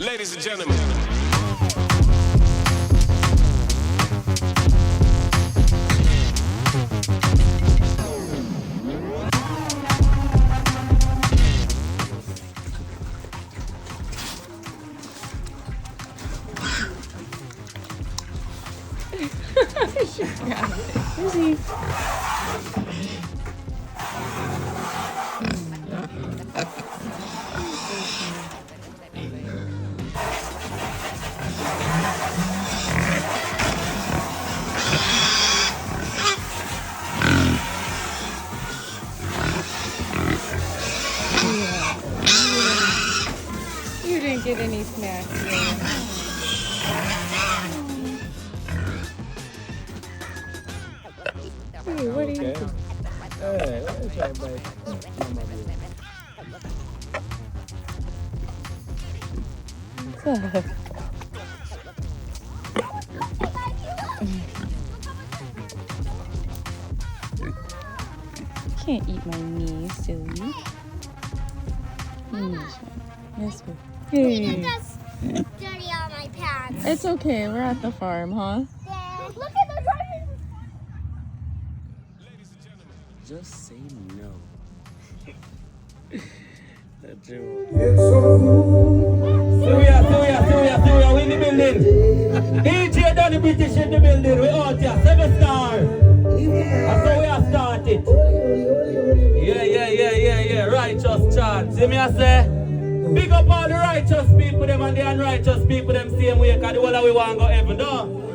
Ladies and gentlemen. She got it. Where's he? You didn't get any snacks yet. Hey, what are you doing? Hey, let me try, babe. What's up? Can't eat my knees, silly. Yes, good. Hey. Just dirty on my pants. It's okay. We're at the farm, huh? Dad, look at the garden. Just say no. That's it. So we are in the building. DJ Danny British in the building. We out here, 7-star. That's how we are started. Yeah. Righteous chant. See me I say? Big up all the righteous people them and the unrighteous people them same way, because the whole of we want to go heaven, no?